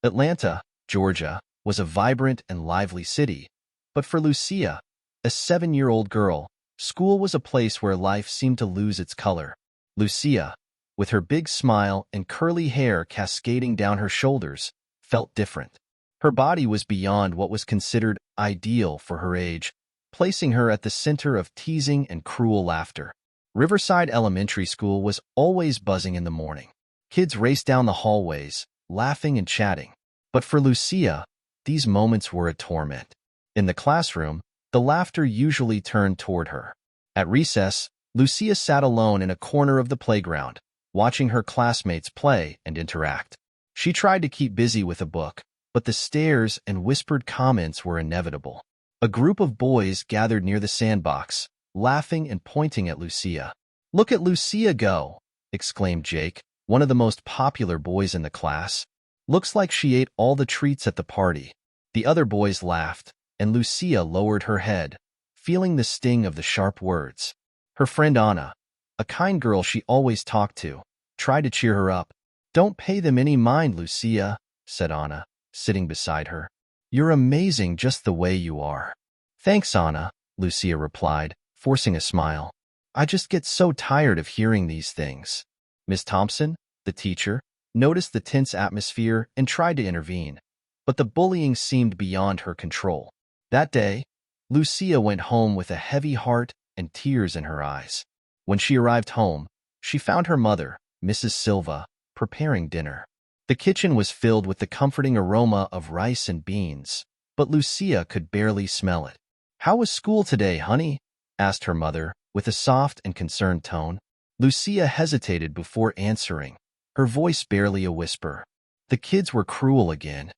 Atlanta, Georgia, was a vibrant and lively city, but for Lucia, a 7-year-old girl, school was a place where life seemed to lose its color. Lucia, with her big smile and curly hair cascading down her shoulders, felt different. Her body was beyond what was considered ideal for her age, placing her at the center of teasing and cruel laughter. Riverside Elementary School was always buzzing in the morning. Kids raced down the hallways, laughing and chatting. But for Lucia, these moments were a torment. In the classroom, the laughter usually turned toward her. At recess, Lucia sat alone in a corner of the playground, watching her classmates play and interact. She tried to keep busy with a book, but the stares and whispered comments were inevitable. A group of boys gathered near the sandbox, laughing and pointing at Lucia. "Look at Lucia go!" exclaimed Jake, one of the most popular boys in the class. "Looks like she ate all the treats at the party." The other boys laughed, and Lucia lowered her head, feeling the sting of the sharp words. Her friend Anna, a kind girl she always talked to, tried to cheer her up. "Don't pay them any mind, Lucia," said Anna, sitting beside her. "You're amazing just the way you are." "Thanks, Anna," Lucia replied, forcing a smile. "I just get so tired of hearing these things." Miss Thompson, the teacher, noticed the tense atmosphere and tried to intervene, but the bullying seemed beyond her control. That day, Lucia went home with a heavy heart and tears in her eyes. When she arrived home, she found her mother, Mrs. Silva, preparing dinner. The kitchen was filled with the comforting aroma of rice and beans, but Lucia could barely smell it. "How was school today, honey?" asked her mother, with a soft and concerned tone. Lucia hesitated before answering, her voice barely a whisper. The kids were cruel again.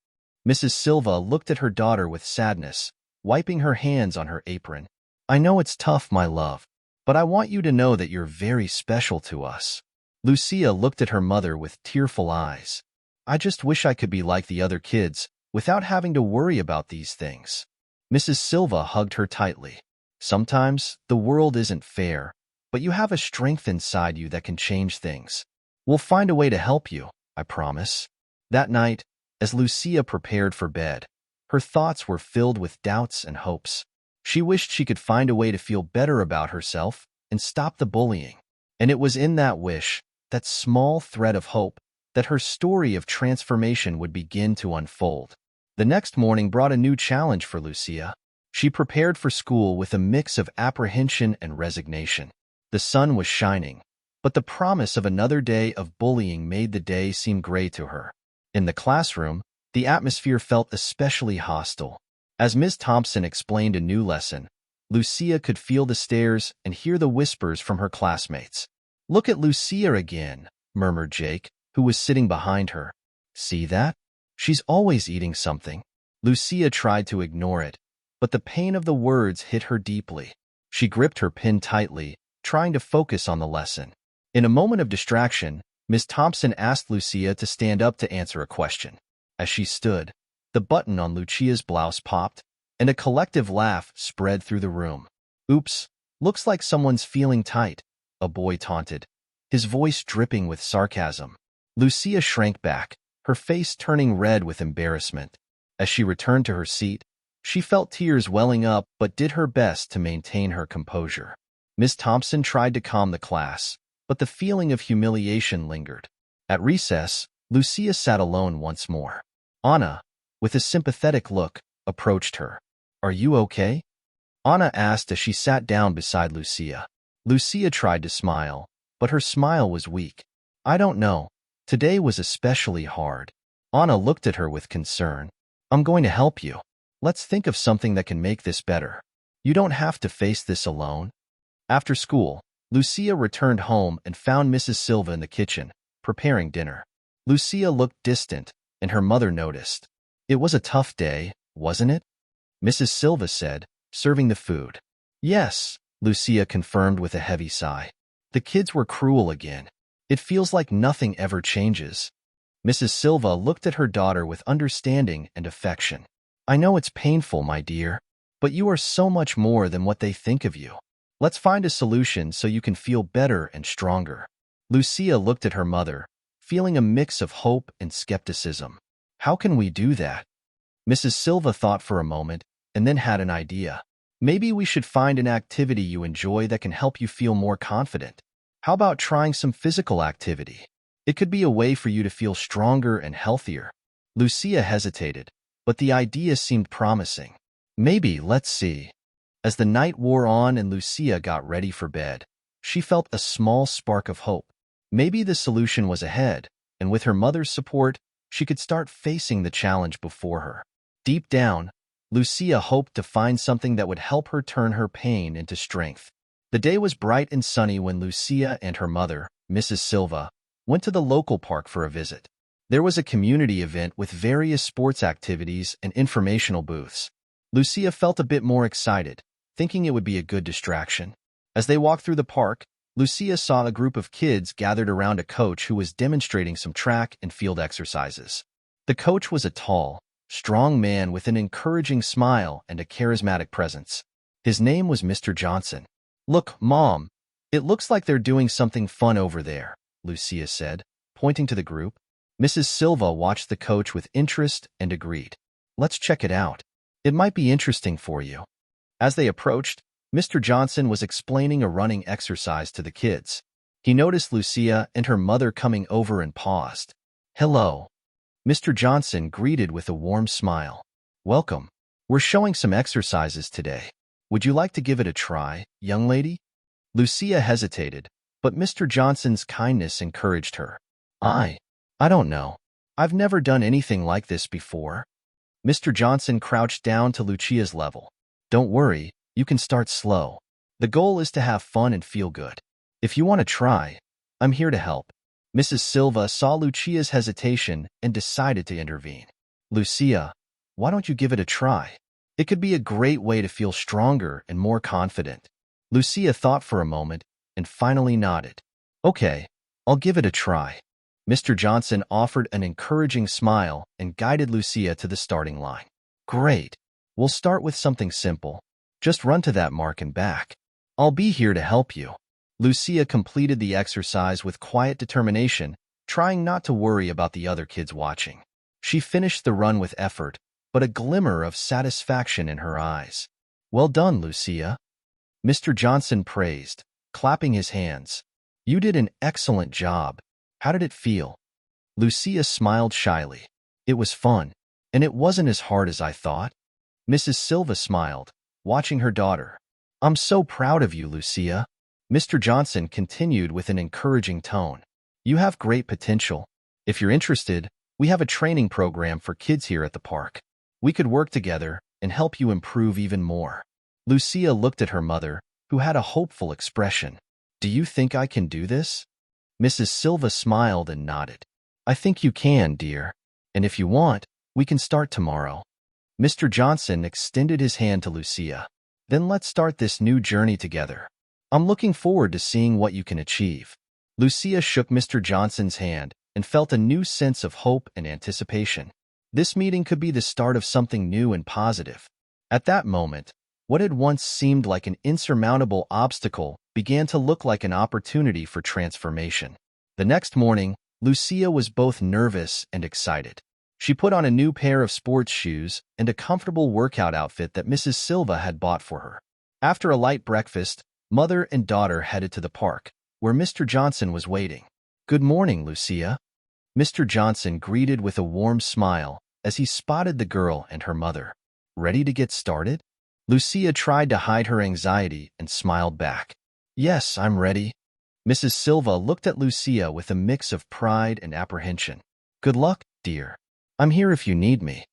Mrs. Silva looked at her daughter with sadness, wiping her hands on her apron. "I know it's tough, my love, but I want you to know that you're very special to us." Lucia looked at her mother with tearful eyes. "I just wish I could be like the other kids, without having to worry about these things." Mrs. Silva hugged her tightly. "Sometimes the world isn't fair, but you have a strength inside you that can change things. We'll find a way to help you, I promise." That night, as Lucia prepared for bed, her thoughts were filled with doubts and hopes. She wished she could find a way to feel better about herself and stop the bullying. And it was in that wish, that small thread of hope, that her story of transformation would begin to unfold. The next morning brought a new challenge for Lucia. She prepared for school with a mix of apprehension and resignation. The sun was shining, but the promise of another day of bullying made the day seem gray to her. In the classroom, the atmosphere felt especially hostile. As Ms. Thompson explained a new lesson, Lucia could feel the stares and hear the whispers from her classmates. "Look at Lucia again," murmured Jake, who was sitting behind her. "See that? She's always eating something." Lucia tried to ignore it, but the pain of the words hit her deeply. She gripped her pen tightly, trying to focus on the lesson. In a moment of distraction, Ms. Thompson asked Lucia to stand up to answer a question. As she stood, the button on Lucia's blouse popped, and a collective laugh spread through the room. "Oops, looks like someone's feeling tight," a boy taunted, his voice dripping with sarcasm. Lucia shrank back, her face turning red with embarrassment. As she returned to her seat, she felt tears welling up but did her best to maintain her composure. Miss Thompson tried to calm the class, but the feeling of humiliation lingered. At recess, Lucia sat alone once more. Anna, with a sympathetic look, approached her. "Are you okay?" Anna asked as she sat down beside Lucia. Lucia tried to smile, but her smile was weak. "I don't know. Today was especially hard." Anna looked at her with concern. "I'm going to help you. Let's think of something that can make this better. You don't have to face this alone." After school, Lucia returned home and found Mrs. Silva in the kitchen, preparing dinner. Lucia looked distant, and her mother noticed. "It was a tough day, wasn't it?" Mrs. Silva said, serving the food. "Yes," Lucia confirmed with a heavy sigh. "The kids were cruel again. It feels like nothing ever changes." Mrs. Silva looked at her daughter with understanding and affection. "I know it's painful, my dear, but you are so much more than what they think of you. Let's find a solution so you can feel better and stronger." Lucia looked at her mother, feeling a mix of hope and skepticism. How can we do that? Mrs. Silva thought for a moment and then had an idea. Maybe we should find an activity you enjoy that can help you feel more confident. How about trying some physical activity? It could be a way for you to feel stronger and healthier. Lucia hesitated, but the idea seemed promising. Maybe, let's see. As the night wore on and Lucia got ready for bed, she felt a small spark of hope. Maybe the solution was ahead, and with her mother's support, she could start facing the challenge before her. Deep down, Lucia hoped to find something that would help her turn her pain into strength. The day was bright and sunny when Lucia and her mother, Mrs. Silva, went to the local park for a visit. There was a community event with various sports activities and informational booths. Lucia felt a bit more excited, thinking it would be a good distraction. As they walked through the park, Lucia saw a group of kids gathered around a coach who was demonstrating some track and field exercises. The coach was a tall, strong man with an encouraging smile and a charismatic presence. His name was Mr. Johnson. "Look, Mom, it looks like they're doing something fun over there," Lucia said, pointing to the group. Mrs. Silva watched the coach with interest and agreed. "Let's check it out. It might be interesting for you." As they approached, Mr. Johnson was explaining a running exercise to the kids. He noticed Lucia and her mother coming over and paused. "Hello." Mr. Johnson greeted with a warm smile. "Welcome. We're showing some exercises today. Would you like to give it a try, young lady?" Lucia hesitated, but Mr. Johnson's kindness encouraged her. I don't know. I've never done anything like this before." Mr. Johnson crouched down to Lucia's level. "Don't worry, you can start slow. The goal is to have fun and feel good. If you want to try, I'm here to help." Mrs. Silva saw Lucia's hesitation and decided to intervene. "Lucia, why don't you give it a try? It could be a great way to feel stronger and more confident." Lucia thought for a moment and finally nodded. "Okay, I'll give it a try." Mr. Johnson offered an encouraging smile and guided Lucia to the starting line. "Great. We'll start with something simple. Just run to that mark and back. I'll be here to help you." Lucia completed the exercise with quiet determination, trying not to worry about the other kids watching. She finished the run with effort, but a glimmer of satisfaction in her eyes. "Well done, Lucia." Mr. Johnson praised, clapping his hands. "You did an excellent job. How did it feel?" Lucia smiled shyly. "It was fun, and it wasn't as hard as I thought." Mrs. Silva smiled, watching her daughter. "I'm so proud of you, Lucia." Mr. Johnson continued with an encouraging tone. "You have great potential. If you're interested, we have a training program for kids here at the park. We could work together and help you improve even more." Lucia looked at her mother, who had a hopeful expression. "Do you think I can do this?" Mrs. Silva smiled and nodded. "I think you can, dear. And if you want, we can start tomorrow." Mr. Johnson extended his hand to Lucia. "Then let's start this new journey together. I'm looking forward to seeing what you can achieve." Lucia shook Mr. Johnson's hand and felt a new sense of hope and anticipation. This meeting could be the start of something new and positive. At that moment, what had once seemed like an insurmountable obstacle began to look like an opportunity for transformation. The next morning, Lucia was both nervous and excited. She put on a new pair of sports shoes and a comfortable workout outfit that Mrs. Silva had bought for her. After a light breakfast, mother and daughter headed to the park, where Mr. Johnson was waiting. "Good morning, Lucia." Mr. Johnson greeted with a warm smile as he spotted the girl and her mother. "Ready to get started?" Lucia tried to hide her anxiety and smiled back. "Yes, I'm ready." Mrs. Silva looked at Lucia with a mix of pride and apprehension. "Good luck, dear. I'm here if you need me."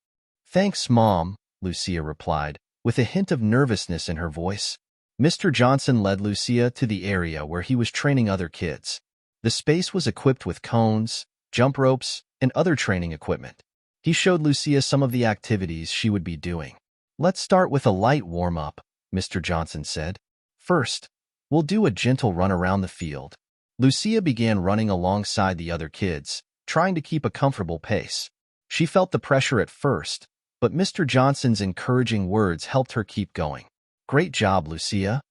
"Thanks, Mom," Lucia replied, with a hint of nervousness in her voice. Mr. Johnson led Lucia to the area where he was training other kids. The space was equipped with cones, jump ropes, and other training equipment. He showed Lucia some of the activities she would be doing. "Let's start with a light warm-up," Mr. Johnson said. "First, we'll do a gentle run around the field." Lucia began running alongside the other kids, trying to keep a comfortable pace. She felt the pressure at first, but Mr. Johnson's encouraging words helped her keep going. "Great job, Lucia."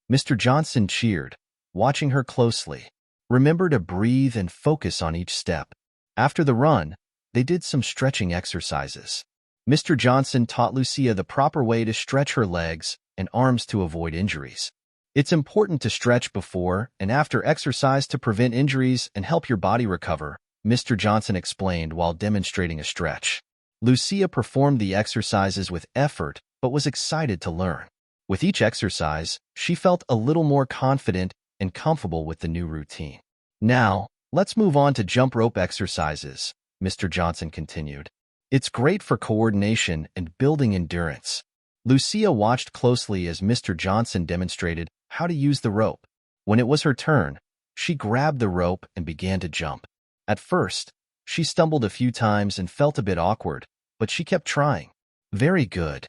Mr. Johnson cheered, watching her closely. "Remember to breathe and focus on each step." After the run, they did some stretching exercises. Mr. Johnson taught Lucia the proper way to stretch her legs and arms to avoid injuries. It's important to stretch before and after exercise to prevent injuries and help your body recover, Mr. Johnson explained while demonstrating a stretch. Lucia performed the exercises with effort but was excited to learn. With each exercise, she felt a little more confident and comfortable with the new routine. Now, let's move on to jump rope exercises, Mr. Johnson continued. It's great for coordination and building endurance. Lucia watched closely as Mr. Johnson demonstrated how to use the rope. When it was her turn, she grabbed the rope and began to jump. At first, she stumbled a few times and felt a bit awkward, but she kept trying. Very good,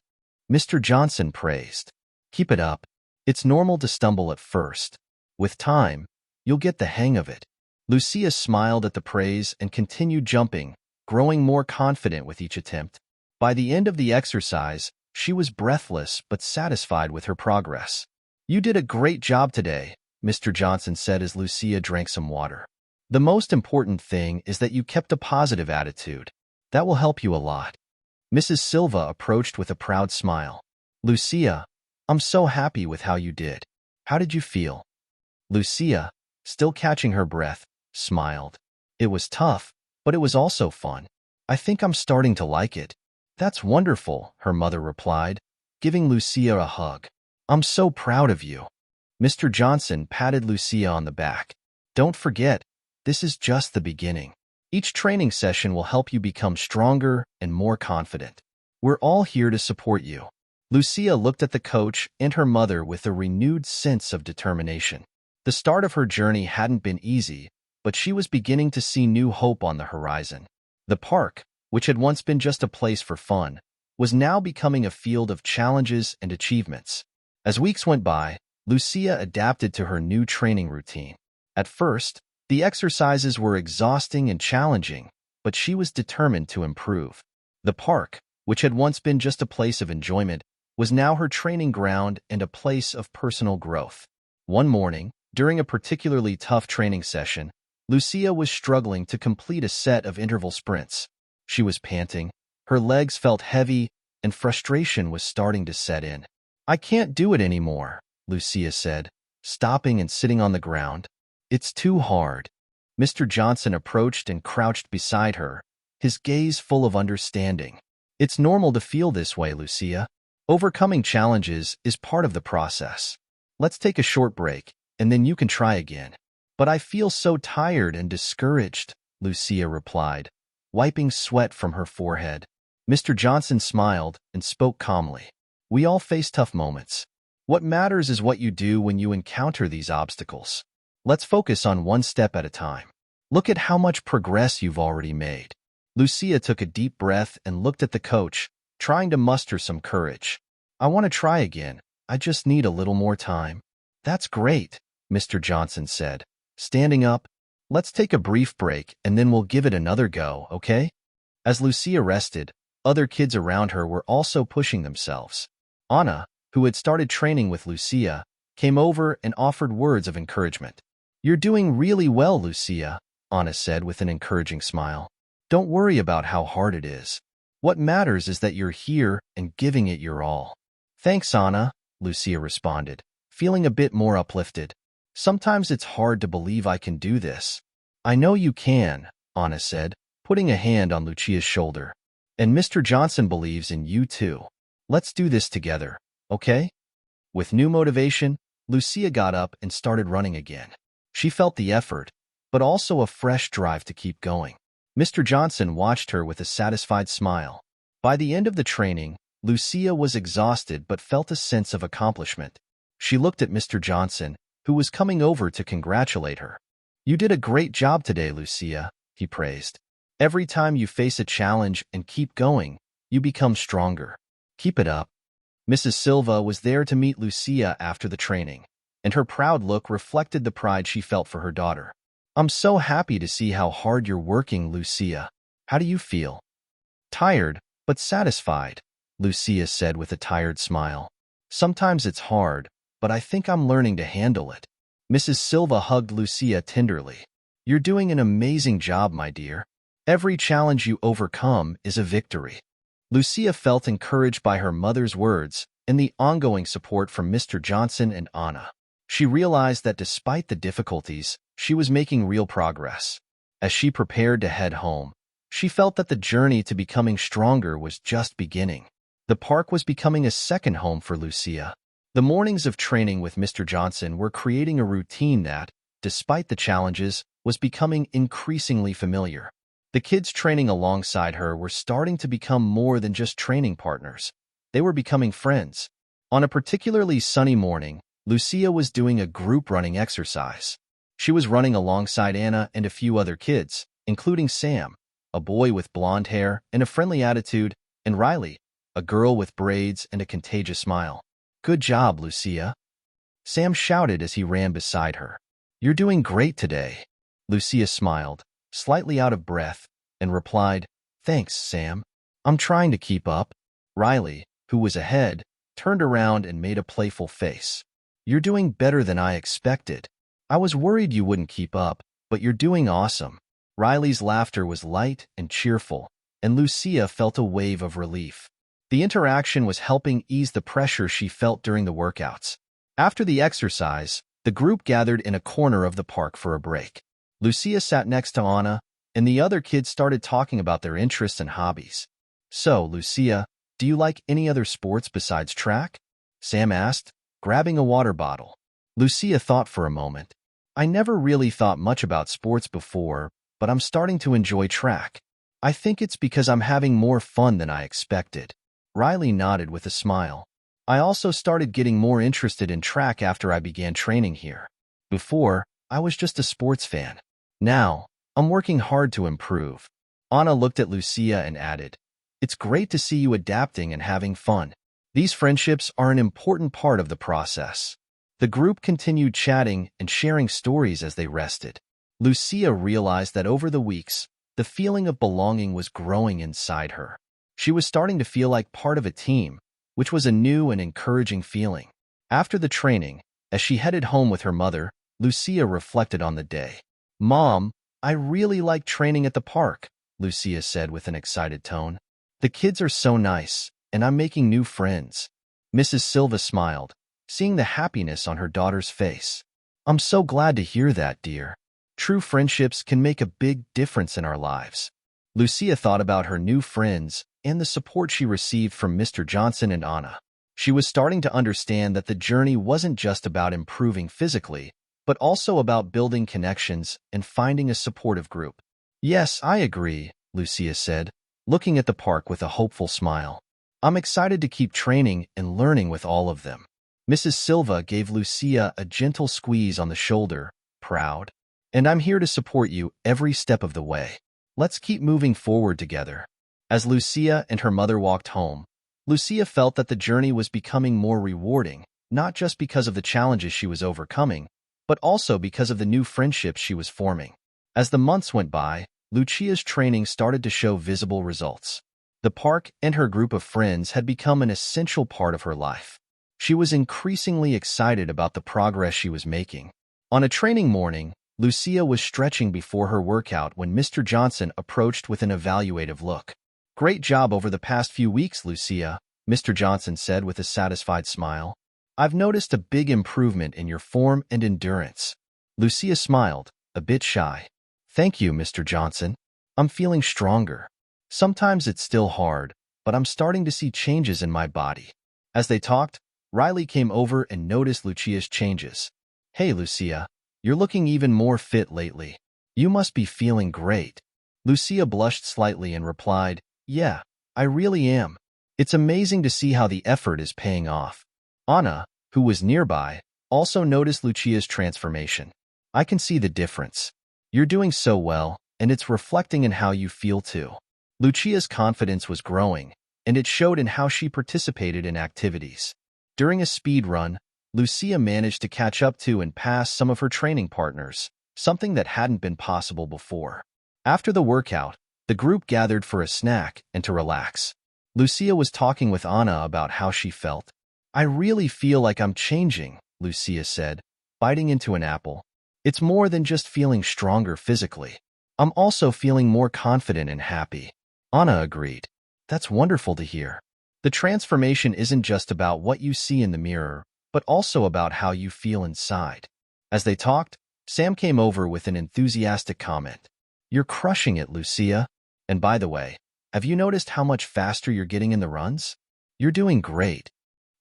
Mr. Johnson praised. Keep it up. It's normal to stumble at first. With time, you'll get the hang of it. Lucia smiled at the praise and continued jumping, growing more confident with each attempt. By the end of the exercise, she was breathless but satisfied with her progress. You did a great job today, Mr. Johnson said as Lucia drank some water. The most important thing is that you kept a positive attitude. That will help you a lot. Mrs. Silva approached with a proud smile. Lucia, I'm so happy with how you did. How did you feel? Lucia, still catching her breath, smiled. It was tough, but it was also fun. I think I'm starting to like it. That's wonderful, her mother replied, giving Lucia a hug. I'm so proud of you. Mr. Johnson patted Lucia on the back. Don't forget, this is just the beginning. Each training session will help you become stronger and more confident. We're all here to support you. Lucia looked at the coach and her mother with a renewed sense of determination. The start of her journey hadn't been easy, but she was beginning to see new hope on the horizon. The park, which had once been just a place for fun, was now becoming a field of challenges and achievements. As weeks went by, Lucia adapted to her new training routine. At first, the exercises were exhausting and challenging, but she was determined to improve. The park, which had once been just a place of enjoyment, was now her training ground and a place of personal growth. One morning, during a particularly tough training session, Lucia was struggling to complete a set of interval sprints. She was panting, her legs felt heavy, and frustration was starting to set in. I can't do it anymore, Lucia said, stopping and sitting on the ground. It's too hard. Mr. Johnson approached and crouched beside her, his gaze full of understanding. It's normal to feel this way, Lucia. Overcoming challenges is part of the process. Let's take a short break, and then you can try again. But I feel so tired and discouraged, Lucia replied, wiping sweat from her forehead. Mr. Johnson smiled and spoke calmly. We all face tough moments. What matters is what you do when you encounter these obstacles. Let's focus on one step at a time. Look at how much progress you've already made. Lucia took a deep breath and looked at the coach, trying to muster some courage. I want to try again. I just need a little more time. That's great, Mr. Johnson said, standing up. Let's take a brief break and then we'll give it another go, okay? As Lucia rested, other kids around her were also pushing themselves. Anna, who had started training with Lucia, came over and offered words of encouragement. You're doing really well, Lucia, Anna said with an encouraging smile. Don't worry about how hard it is. What matters is that you're here and giving it your all. Thanks, Anna, Lucia responded, feeling a bit more uplifted. Sometimes it's hard to believe I can do this. I know you can, Anna said, putting a hand on Lucia's shoulder. And Mr. Johnson believes in you too. Let's do this together, okay? With new motivation, Lucia got up and started running again. She felt the effort, but also a fresh drive to keep going. Mr. Johnson watched her with a satisfied smile. By the end of the training, Lucia was exhausted but felt a sense of accomplishment. She looked at Mr. Johnson, who was coming over to congratulate her. You did a great job today, Lucia, he praised. Every time you face a challenge and keep going, you become stronger. Keep it up. Mrs. Silva was there to meet Lucia after the training, and her proud look reflected the pride she felt for her daughter. I'm so happy to see how hard you're working, Lucia. How do you feel? Tired, but satisfied, Lucia said with a tired smile. Sometimes it's hard, but I think I'm learning to handle it. Mrs. Silva hugged Lucia tenderly. You're doing an amazing job, my dear. Every challenge you overcome is a victory. Lucia felt encouraged by her mother's words and the ongoing support from Mr. Johnson and Anna. She realized that despite the difficulties, she was making real progress. As she prepared to head home, she felt that the journey to becoming stronger was just beginning. The park was becoming a second home for Lucia. The mornings of training with Mr. Johnson were creating a routine that, despite the challenges, was becoming increasingly familiar. The kids training alongside her were starting to become more than just training partners. They were becoming friends. On a particularly sunny morning, Lucia was doing a group running exercise. She was running alongside Anna and a few other kids, including Sam, a boy with blonde hair and a friendly attitude, and Riley, a girl with braids and a contagious smile. "Good job, Lucia," Sam shouted as he ran beside her. "You're doing great today." Lucia smiled, slightly out of breath, and replied, "Thanks, Sam. I'm trying to keep up." Riley, who was ahead, turned around and made a playful face. "You're doing better than I expected. I was worried you wouldn't keep up, but you're doing awesome." Riley's laughter was light and cheerful, and Lucia felt a wave of relief. The interaction was helping ease the pressure she felt during the workouts. After the exercise, the group gathered in a corner of the park for a break. Lucia sat next to Anna, and the other kids started talking about their interests and hobbies. "So, Lucia, do you like any other sports besides track?" Sam asked, grabbing a water bottle. Lucia thought for a moment. "I never really thought much about sports before, but I'm starting to enjoy track. I think it's because I'm having more fun than I expected." Riley nodded with a smile. "I also started getting more interested in track after I began training here. Before, I was just a sports fan. Now, I'm working hard to improve." Anna looked at Lucia and added, "It's great to see you adapting and having fun. These friendships are an important part of the process." The group continued chatting and sharing stories as they rested. Lucia realized that over the weeks, the feeling of belonging was growing inside her. She was starting to feel like part of a team, which was a new and encouraging feeling. After the training, as she headed home with her mother, Lucia reflected on the day. "Mom, I really like training at the park," Lucia said with an excited tone. "The kids are so nice, and I'm making new friends." Mrs. Silva smiled, seeing the happiness on her daughter's face. "I'm so glad to hear that, dear. True friendships can make a big difference in our lives." Lucia thought about her new friends and the support she received from Mr. Johnson and Anna. She was starting to understand that the journey wasn't just about improving physically, but also about building connections and finding a supportive group. "Yes, I agree," Lucia said, looking at the park with a hopeful smile. "I'm excited to keep training and learning with all of them." Mrs. Silva gave Lucia a gentle squeeze on the shoulder, proud. "And I'm here to support you every step of the way. Let's keep moving forward together." As Lucia and her mother walked home, Lucia felt that the journey was becoming more rewarding, not just because of the challenges she was overcoming, but also because of the new friendships she was forming. As the months went by, Lucia's training started to show visible results. The park and her group of friends had become an essential part of her life. She was increasingly excited about the progress she was making. On a training morning, Lucia was stretching before her workout when Mr. Johnson approached with an evaluative look. "Great job over the past few weeks, Lucia," Mr. Johnson said with a satisfied smile. "I've noticed a big improvement in your form and endurance." Lucia smiled, a bit shy. "Thank you, Mr. Johnson. I'm feeling stronger. Sometimes it's still hard, but I'm starting to see changes in my body." As they talked, Riley came over and noticed Lucia's changes. "Hey, Lucia, you're looking even more fit lately. You must be feeling great." Lucia blushed slightly and replied, "Yeah, I really am. It's amazing to see how the effort is paying off." Anna, who was nearby, also noticed Lucia's transformation. "I can see the difference. You're doing so well, and it's reflecting in how you feel too." Lucia's confidence was growing, and it showed in how she participated in activities. During a speed run, Lucia managed to catch up to and pass some of her training partners, something that hadn't been possible before. After the workout, the group gathered for a snack and to relax. Lucia was talking with Anna about how she felt. "I really feel like I'm changing," Lucia said, biting into an apple. "It's more than just feeling stronger physically. I'm also feeling more confident and happy. Anna agreed. That's wonderful to hear. The transformation isn't just about what you see in the mirror, but also about how you feel inside. As they talked, Sam came over with an enthusiastic comment. You're crushing it, Lucia. And by the way, have you noticed how much faster you're getting in the runs? You're doing great.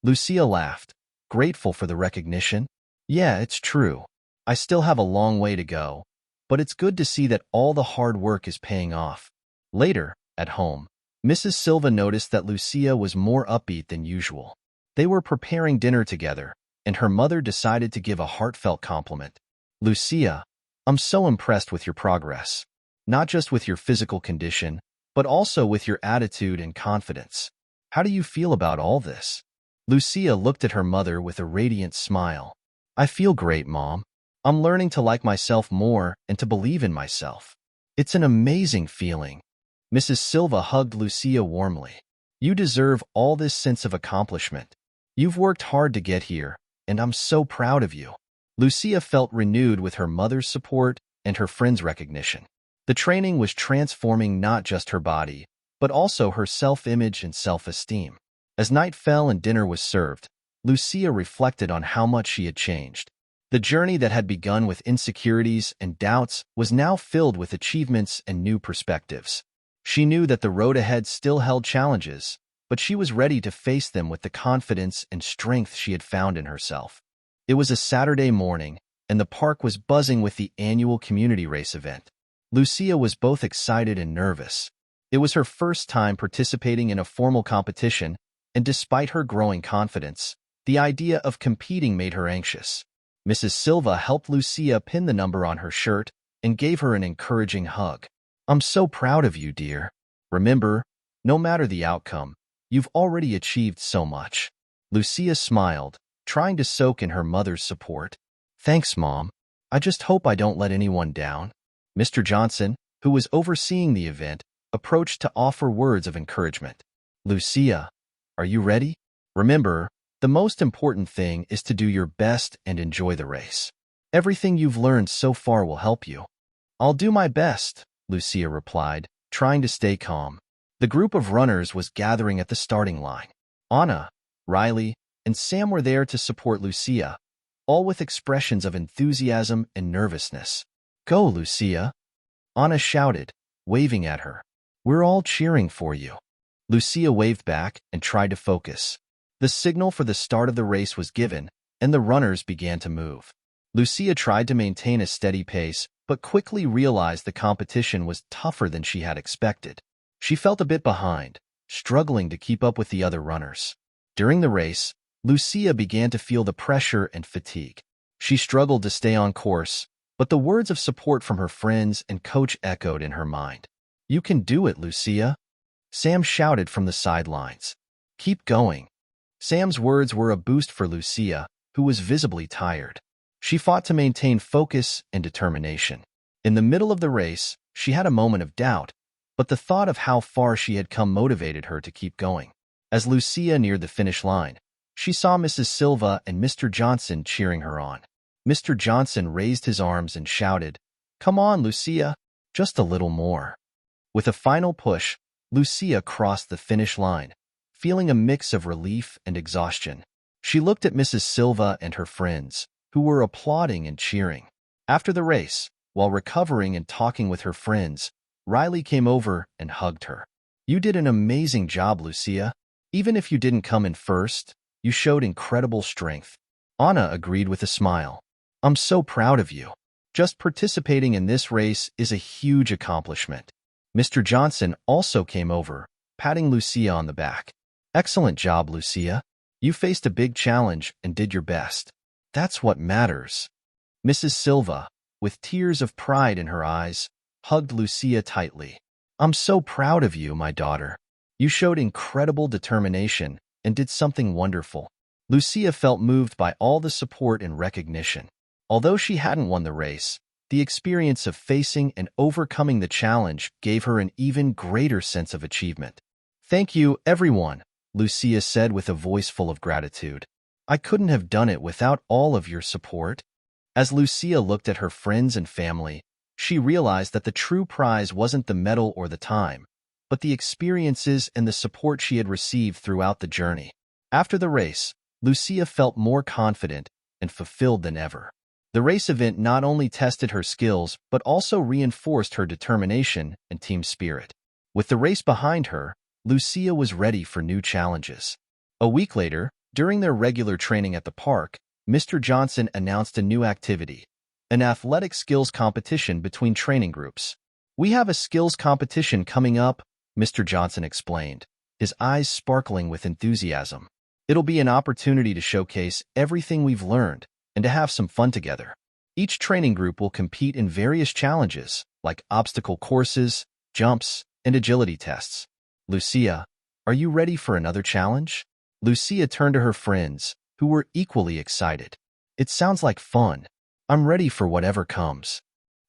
Lucia laughed, grateful for the recognition. Yeah, it's true. I still have a long way to go, but it's good to see that all the hard work is paying off. Later, at home, Mrs. Silva noticed that Lucia was more upbeat than usual. They were preparing dinner together, and her mother decided to give a heartfelt compliment. Lucia, I'm so impressed with your progress. Not just with your physical condition, but also with your attitude and confidence. How do you feel about all this? Lucia looked at her mother with a radiant smile. I feel great, Mom. I'm learning to like myself more and to believe in myself. It's an amazing feeling. Mrs. Silva hugged Lucia warmly. You deserve all this sense of accomplishment. You've worked hard to get here, and I'm so proud of you. Lucia felt renewed with her mother's support and her friends' recognition. The training was transforming not just her body, but also her self-image and self-esteem. As night fell and dinner was served, Lucia reflected on how much she had changed. The journey that had begun with insecurities and doubts was now filled with achievements and new perspectives. She knew that the road ahead still held challenges, but she was ready to face them with the confidence and strength she had found in herself. It was a Saturday morning, and the park was buzzing with the annual community race event. Lucia was both excited and nervous. It was her first time participating in a formal competition, and despite her growing confidence, the idea of competing made her anxious. Mrs. Silva helped Lucia pin the number on her shirt and gave her an encouraging hug. I'm so proud of you, dear. Remember, no matter the outcome, you've already achieved so much. Lucia smiled, trying to soak in her mother's support. Thanks, Mom. I just hope I don't let anyone down. Mr. Johnson, who was overseeing the event, approached to offer words of encouragement. Lucia, are you ready? Remember, the most important thing is to do your best and enjoy the race. Everything you've learned so far will help you. I'll do my best, Lucia replied, trying to stay calm. The group of runners was gathering at the starting line. Anna, Riley, and Sam were there to support Lucia, all with expressions of enthusiasm and nervousness. Go, Lucia! Anna shouted, waving at her. We're all cheering for you. Lucia waved back and tried to focus. The signal for the start of the race was given, and the runners began to move. Lucia tried to maintain a steady pace, but quickly realized the competition was tougher than she had expected. She felt a bit behind, struggling to keep up with the other runners. During the race, Lucia began to feel the pressure and fatigue. She struggled to stay on course, but the words of support from her friends and coach echoed in her mind. You can do it, Lucia! Sam shouted from the sidelines. Keep going. Sam's words were a boost for Lucia, who was visibly tired. She fought to maintain focus and determination. In the middle of the race, she had a moment of doubt, but the thought of how far she had come motivated her to keep going. As Lucia neared the finish line, she saw Mrs. Silva and Mr. Johnson cheering her on. Mr. Johnson raised his arms and shouted, Come on, Lucia, just a little more. With a final push, Lucia crossed the finish line, feeling a mix of relief and exhaustion. She looked at Mrs. Silva and her friends, who were applauding and cheering. After the race, while recovering and talking with her friends, Riley came over and hugged her. You did an amazing job, Lucia. Even if you didn't come in first, you showed incredible strength. Anna agreed with a smile. I'm so proud of you. Just participating in this race is a huge accomplishment. Mr. Johnson also came over, patting Lucia on the back. Excellent job, Lucia. You faced a big challenge and did your best. That's what matters. Mrs. Silva, with tears of pride in her eyes, hugged Lucia tightly. I'm so proud of you, my daughter. You showed incredible determination and did something wonderful. Lucia felt moved by all the support and recognition. Although she hadn't won the race, the experience of facing and overcoming the challenge gave her an even greater sense of achievement. Thank you, everyone, Lucia said with a voice full of gratitude. I couldn't have done it without all of your support. As Lucia looked at her friends and family, She realized that the true prize wasn't the medal or the time, but the experiences and the support she had received throughout the journey. After the race, Lucia felt more confident and fulfilled than ever. The race event not only tested her skills but also reinforced her determination and team spirit. With the race behind her, Lucia was ready for new challenges. A week later, during their regular training at the park, Mr. Johnson announced a new activity, an athletic skills competition between training groups. "We have a skills competition coming up," Mr. Johnson explained, his eyes sparkling with enthusiasm. "It'll be an opportunity to showcase everything we've learned and to have some fun together. Each training group will compete in various challenges, like obstacle courses, jumps, and agility tests. Lucia, are you ready for another challenge?" Lucia turned to her friends, who were equally excited. "It sounds like fun. I'm ready for whatever comes."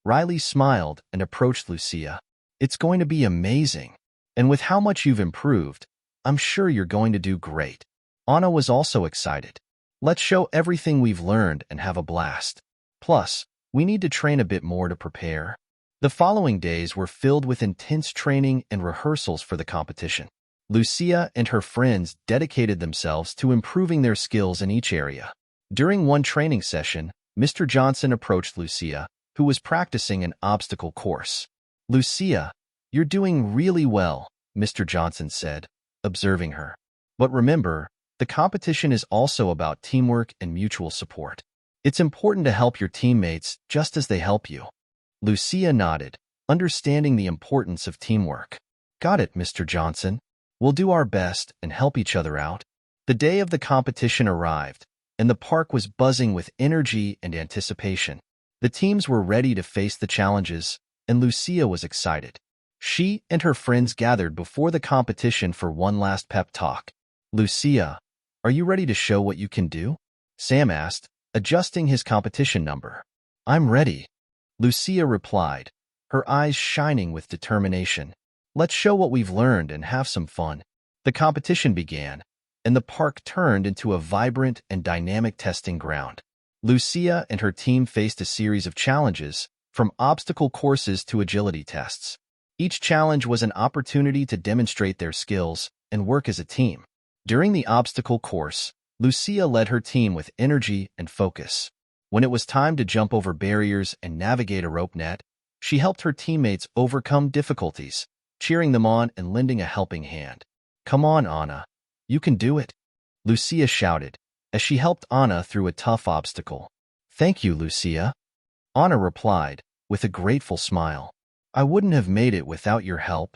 Riley smiled and approached Lucia. "It's going to be amazing. And with how much you've improved, I'm sure you're going to do great." Anna was also excited. "Let's show everything we've learned and have a blast. Plus, we need to train a bit more to prepare." The following days were filled with intense training and rehearsals for the competition. Lucia and her friends dedicated themselves to improving their skills in each area. During one training session, Mr. Johnson approached Lucia, who was practicing an obstacle course. "Lucia, you're doing really well," Mr. Johnson said, observing her. "But remember, the competition is also about teamwork and mutual support. It's important to help your teammates just as they help you." Lucia nodded, understanding the importance of teamwork. "Got it, Mr. Johnson. We'll do our best and help each other out." The day of the competition arrived, and the park was buzzing with energy and anticipation. The teams were ready to face the challenges, and Lucia was excited. She and her friends gathered before the competition for one last pep talk. "Lucia, are you ready to show what you can do?" Sam asked, adjusting his competition number. "I'm ready," Lucia replied, her eyes shining with determination. "Let's show what we've learned and have some fun." The competition began, and the park turned into a vibrant and dynamic testing ground. Lucia and her team faced a series of challenges, from obstacle courses to agility tests. Each challenge was an opportunity to demonstrate their skills and work as a team. During the obstacle course, Lucia led her team with energy and focus. When it was time to jump over barriers and navigate a rope net, she helped her teammates overcome difficulties, cheering them on and lending a helping hand. "Come on, Anna. You can do it," Lucia shouted, as she helped Anna through a tough obstacle. "Thank you, Lucia," Anna replied, with a grateful smile. "I wouldn't have made it without your help."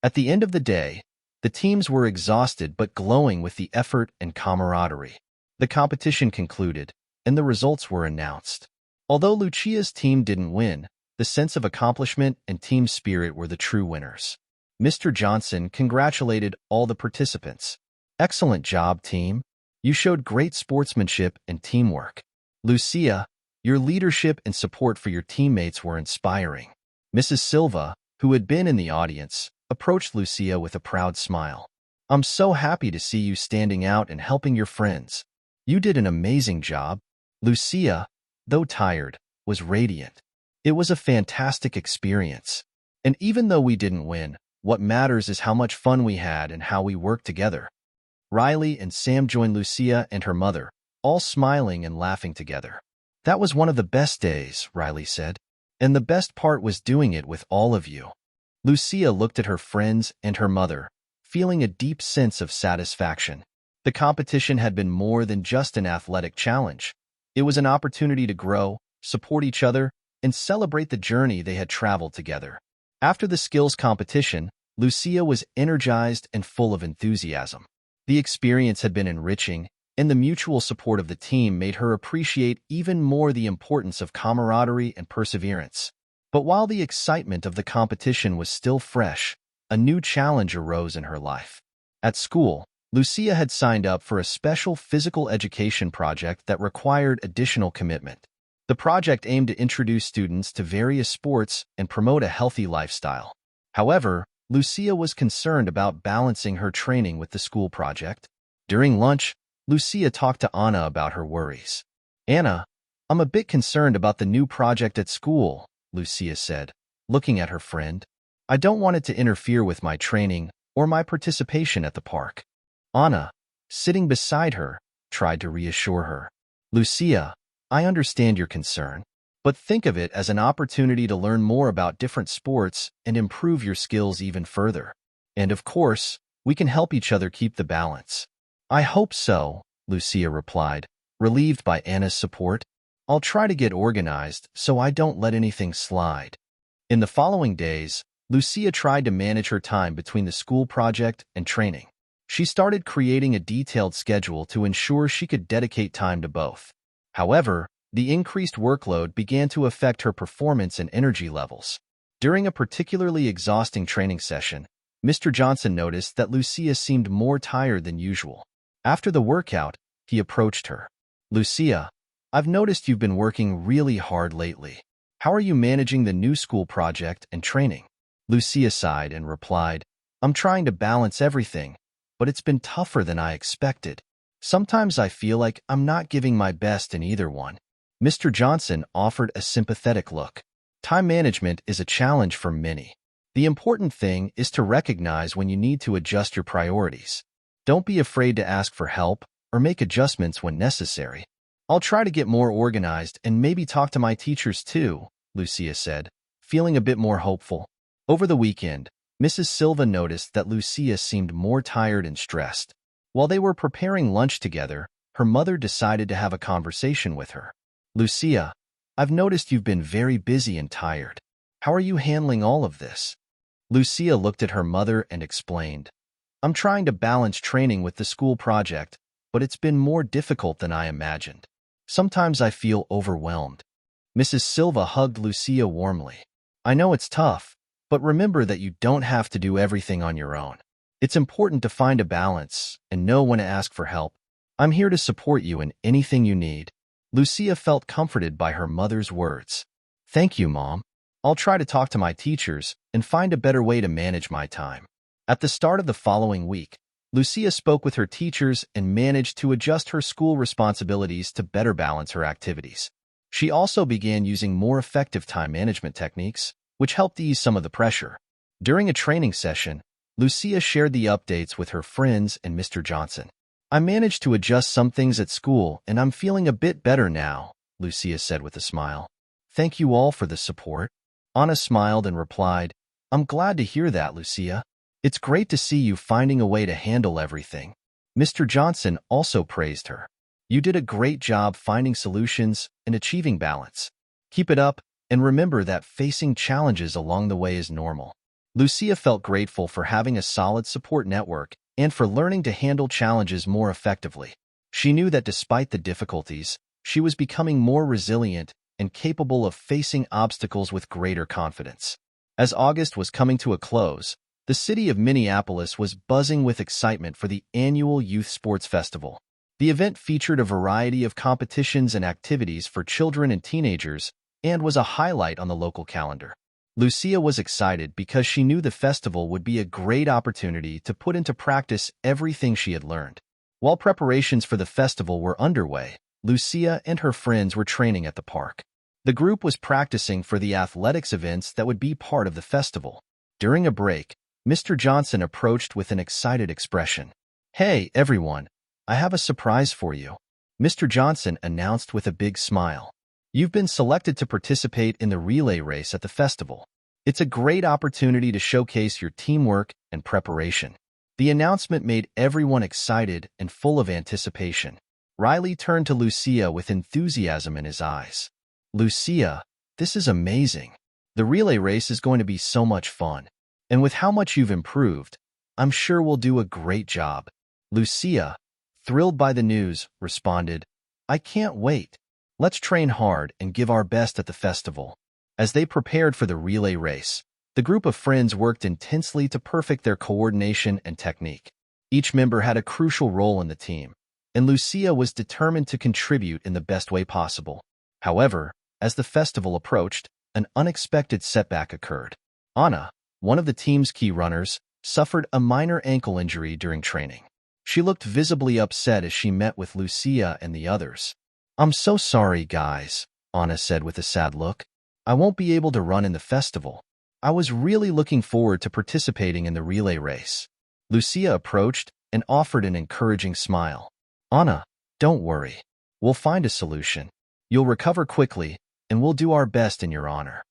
At the end of the day, the teams were exhausted but glowing with the effort and camaraderie. The competition concluded, and the results were announced. Although Lucia's team didn't win, the sense of accomplishment and team spirit were the true winners. Mr. Johnson congratulated all the participants. "Excellent job, team. You showed great sportsmanship and teamwork." "Lucia, your leadership and support for your teammates were inspiring." Mrs. Silva, who had been in the audience, approached Lucia with a proud smile. "I'm so happy to see you standing out and helping your friends. You did an amazing job." Lucia, though tired, was radiant. "It was a fantastic experience. And even though we didn't win, what matters is how much fun we had and how we worked together." Riley and Sam joined Lucia and her mother, all smiling and laughing together. "That was one of the best days," Riley said. "And the best part was doing it with all of you." Lucia looked at her friends and her mother, feeling a deep sense of satisfaction. The competition had been more than just an athletic challenge. It was an opportunity to grow, support each other, and celebrate the journey they had traveled together. After the skills competition, Lucia was energized and full of enthusiasm. The experience had been enriching, and the mutual support of the team made her appreciate even more the importance of camaraderie and perseverance. But while the excitement of the competition was still fresh, a new challenge arose in her life. At school, Lucia had signed up for a special physical education project that required additional commitment. The project aimed to introduce students to various sports and promote a healthy lifestyle. However, Lucia was concerned about balancing her training with the school project. During lunch, Lucia talked to Anna about her worries. "Anna, I'm a bit concerned about the new project at school," Lucia said, looking at her friend. I don't want it to interfere with my training or my participation at the park. Anna, sitting beside her, tried to reassure her. Lucia, I understand your concern, but think of it as an opportunity to learn more about different sports and improve your skills even further. And of course, we can help each other keep the balance. I hope so, Lucia replied, relieved by Anna's support. I'll try to get organized so I don't let anything slide. In the following days, Lucia tried to manage her time between the school project and training. She started creating a detailed schedule to ensure she could dedicate time to both. However, the increased workload began to affect her performance and energy levels. During a particularly exhausting training session, Mr. Johnson noticed that Lucia seemed more tired than usual. After the workout, he approached her. Lucia, I've noticed you've been working really hard lately. How are you managing the new school project and training? Lucia sighed and replied, I'm trying to balance everything, but it's been tougher than I expected. Sometimes I feel like I'm not giving my best in either one. Mr. Johnson offered a sympathetic look. Time management is a challenge for many. The important thing is to recognize when you need to adjust your priorities. Don't be afraid to ask for help or make adjustments when necessary. I'll try to get more organized and maybe talk to my teachers too, Lucia said, feeling a bit more hopeful. Over the weekend, Mrs. Silva noticed that Lucia seemed more tired and stressed. While they were preparing lunch together, her mother decided to have a conversation with her. Lucia, I've noticed you've been very busy and tired. How are you handling all of this? Lucia looked at her mother and explained, I'm trying to balance training with the school project, but it's been more difficult than I imagined. Sometimes I feel overwhelmed. Mrs. Silva hugged Lucia warmly. I know it's tough, but remember that you don't have to do everything on your own. It's important to find a balance and know when to ask for help. I'm here to support you in anything you need. Lucia felt comforted by her mother's words. Thank you, Mom. I'll try to talk to my teachers and find a better way to manage my time. At the start of the following week, Lucia spoke with her teachers and managed to adjust her school responsibilities to better balance her activities. She also began using more effective time management techniques, which helped ease some of the pressure. During a training session, Lucia shared the updates with her friends and Mr. Johnson. I managed to adjust some things at school and I'm feeling a bit better now, Lucia said with a smile. Thank you all for the support. Anna smiled and replied, I'm glad to hear that, Lucia. It's great to see you finding a way to handle everything. Mr. Johnson also praised her. You did a great job finding solutions and achieving balance. Keep it up, and remember that facing challenges along the way is normal. Lucia felt grateful for having a solid support network and for learning to handle challenges more effectively. She knew that despite the difficulties, she was becoming more resilient and capable of facing obstacles with greater confidence. As August was coming to a close, the city of Minneapolis was buzzing with excitement for the annual Youth Sports Festival. The event featured a variety of competitions and activities for children and teenagers and was a highlight on the local calendar. Lucia was excited because she knew the festival would be a great opportunity to put into practice everything she had learned. While preparations for the festival were underway, Lucia and her friends were training at the park. The group was practicing for the athletics events that would be part of the festival. During a break, Mr. Johnson approached with an excited expression. Hey, everyone, I have a surprise for you. Mr. Johnson announced with a big smile. You've been selected to participate in the relay race at the festival. It's a great opportunity to showcase your teamwork and preparation. The announcement made everyone excited and full of anticipation. Riley turned to Lucia with enthusiasm in his eyes. Lucia, this is amazing. The relay race is going to be so much fun. And with how much you've improved, I'm sure we'll do a great job. Lucia, thrilled by the news, responded, I can't wait. Let's train hard and give our best at the festival. As they prepared for the relay race, the group of friends worked intensely to perfect their coordination and technique. Each member had a crucial role in the team, and Lucia was determined to contribute in the best way possible. However, as the festival approached, an unexpected setback occurred. Anna, one of the team's key runners, suffered a minor ankle injury during training. She looked visibly upset as she met with Lucia and the others. I'm so sorry, guys, Anna said with a sad look. I won't be able to run in the festival. I was really looking forward to participating in the relay race. Lucia approached and offered an encouraging smile. Anna, don't worry. We'll find a solution. You'll recover quickly, and we'll do our best in your honor.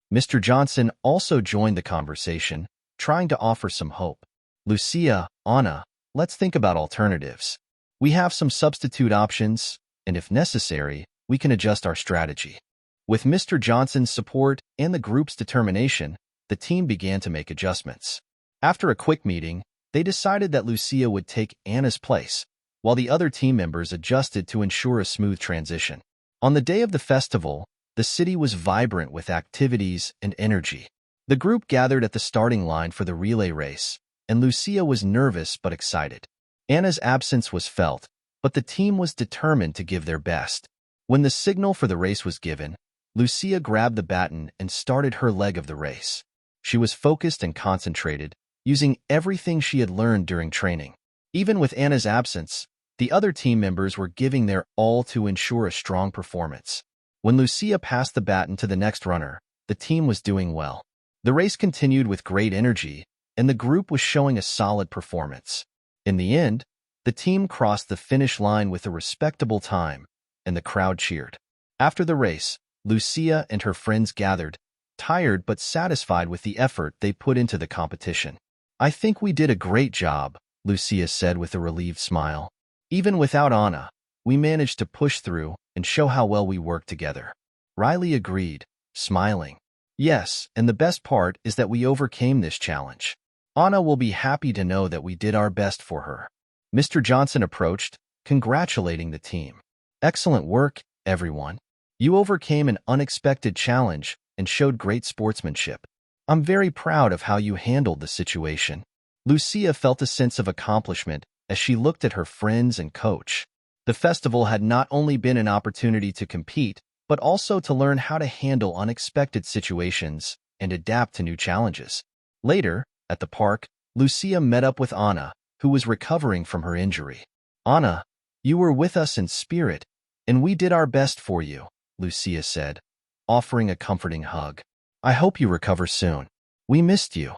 Mr. Johnson also joined the conversation, trying to offer some hope. Lucia, Anna, let's think about alternatives. We have some substitute options, and if necessary, we can adjust our strategy. With Mr. Johnson's support and the group's determination, the team began to make adjustments. After a quick meeting, they decided that Lucia would take Anna's place, while the other team members adjusted to ensure a smooth transition. On the day of the festival, the city was vibrant with activities and energy. The group gathered at the starting line for the relay race, and Lucia was nervous but excited. Anna's absence was felt, but the team was determined to give their best. When the signal for the race was given, Lucia grabbed the baton and started her leg of the race. She was focused and concentrated, using everything she had learned during training. Even with Anna's absence, the other team members were giving their all to ensure a strong performance. When Lucia passed the baton to the next runner, the team was doing well. The race continued with great energy, and the group was showing a solid performance. In the end, the team crossed the finish line with a respectable time, and the crowd cheered. After the race, Lucia and her friends gathered, tired but satisfied with the effort they put into the competition. I think we did a great job, Lucia said with a relieved smile. Even without Anna, we managed to push through and show how well we worked together. Riley agreed, smiling. Yes, and the best part is that we overcame this challenge. Anna will be happy to know that we did our best for her. Mr. Johnson approached, congratulating the team. Excellent work, everyone. You overcame an unexpected challenge and showed great sportsmanship. I'm very proud of how you handled the situation. Lucia felt a sense of accomplishment as she looked at her friends and coach. The festival had not only been an opportunity to compete, but also to learn how to handle unexpected situations and adapt to new challenges. Later, at the park, Lucia met up with Anna, who was recovering from her injury. Anna, you were with us in spirit, and we did our best for you, Lucia said, offering a comforting hug. I hope you recover soon. We missed you.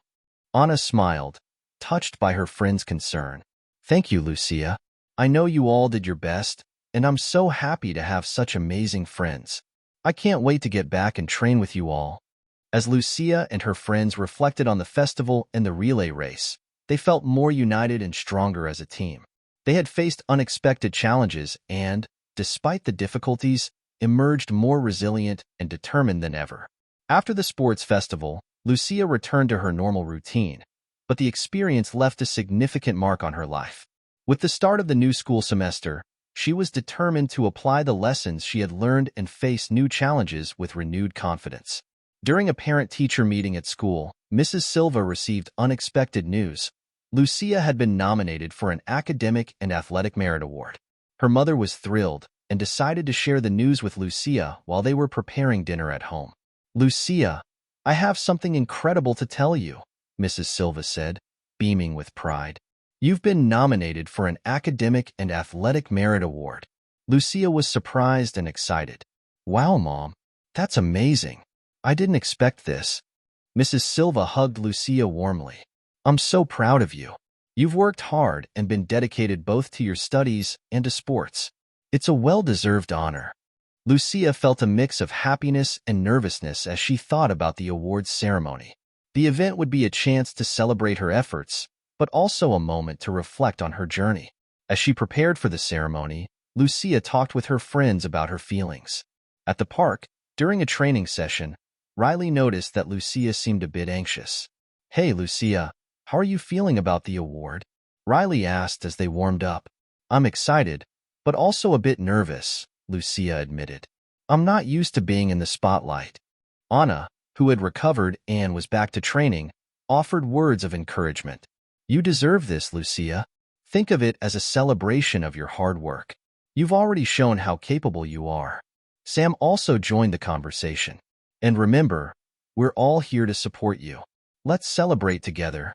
Anna smiled, touched by her friend's concern. Thank you, Lucia. I know you all did your best, and I'm so happy to have such amazing friends. I can't wait to get back and train with you all. As Lucia and her friends reflected on the festival and the relay race, they felt more united and stronger as a team. They had faced unexpected challenges and, despite the difficulties, emerged more resilient and determined than ever. After the sports festival, Lucia returned to her normal routine, but the experience left a significant mark on her life. With the start of the new school semester, she was determined to apply the lessons she had learned and face new challenges with renewed confidence. During a parent-teacher meeting at school, Mrs. Silva received unexpected news. Lucia had been nominated for an Academic and Athletic Merit Award. Her mother was thrilled and decided to share the news with Lucia while they were preparing dinner at home. Lucia, I have something incredible to tell you, Mrs. Silva said, beaming with pride. You've been nominated for an Academic and Athletic Merit Award. Lucia was surprised and excited. Wow, Mom, that's amazing. I didn't expect this. Mrs. Silva hugged Lucia warmly. I'm so proud of you. You've worked hard and been dedicated both to your studies and to sports. It's a well-deserved honor. Lucia felt a mix of happiness and nervousness as she thought about the awards ceremony. The event would be a chance to celebrate her efforts, but also a moment to reflect on her journey. As she prepared for the ceremony, Lucia talked with her friends about her feelings. At the park, during a training session, Riley noticed that Lucia seemed a bit anxious. Hey, Lucia, how are you feeling about the award? Riley asked as they warmed up. I'm excited, but also a bit nervous, Lucia admitted. I'm not used to being in the spotlight. Anna, who had recovered and was back to training, offered words of encouragement. You deserve this, Lucia. Think of it as a celebration of your hard work. You've already shown how capable you are. Sam also joined the conversation. And remember, we're all here to support you. Let's celebrate together.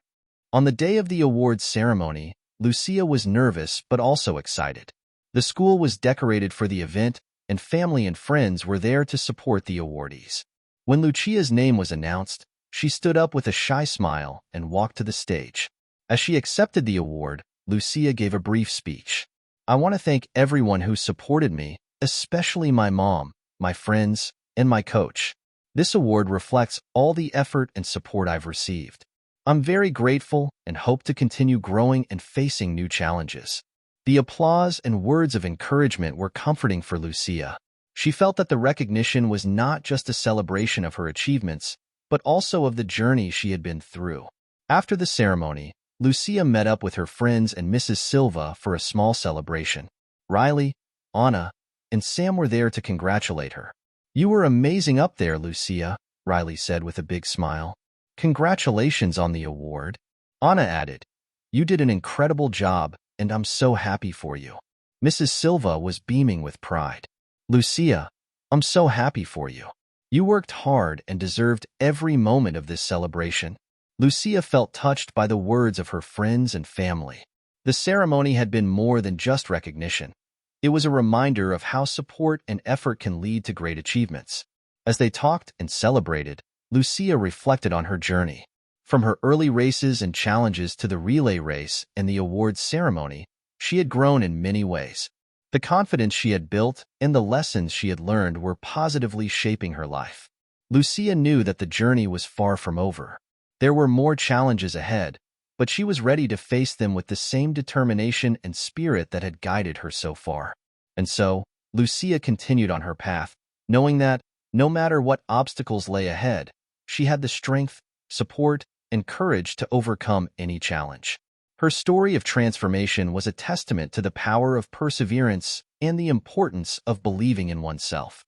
On the day of the awards ceremony, Lucia was nervous but also excited. The school was decorated for the event, and family and friends were there to support the awardees. When Lucia's name was announced, she stood up with a shy smile and walked to the stage. As she accepted the award, Lucia gave a brief speech. "I want to thank everyone who supported me, especially my mom, my friends, and my coach. This award reflects all the effort and support I've received. I'm very grateful and hope to continue growing and facing new challenges." The applause and words of encouragement were comforting for Lucia. She felt that the recognition was not just a celebration of her achievements, but also of the journey she had been through. After the ceremony, Lucia met up with her friends and Mrs. Silva for a small celebration. Riley, Anna, and Sam were there to congratulate her. "You were amazing up there, Lucia," Riley said with a big smile. "Congratulations on the award." Anna added, "You did an incredible job, and I'm so happy for you." Mrs. Silva was beaming with pride. "Lucia, I'm so happy for you. You worked hard and deserved every moment of this celebration." Lucia felt touched by the words of her friends and family. The ceremony had been more than just recognition. It was a reminder of how support and effort can lead to great achievements. As they talked and celebrated, Lucia reflected on her journey. From her early races and challenges to the relay race and the awards ceremony, she had grown in many ways. The confidence she had built and the lessons she had learned were positively shaping her life. Lucia knew that the journey was far from over. There were more challenges ahead, but she was ready to face them with the same determination and spirit that had guided her so far. And so, Lucia continued on her path, knowing that, no matter what obstacles lay ahead, she had the strength, support, and courage to overcome any challenge. Her story of transformation was a testament to the power of perseverance and the importance of believing in oneself.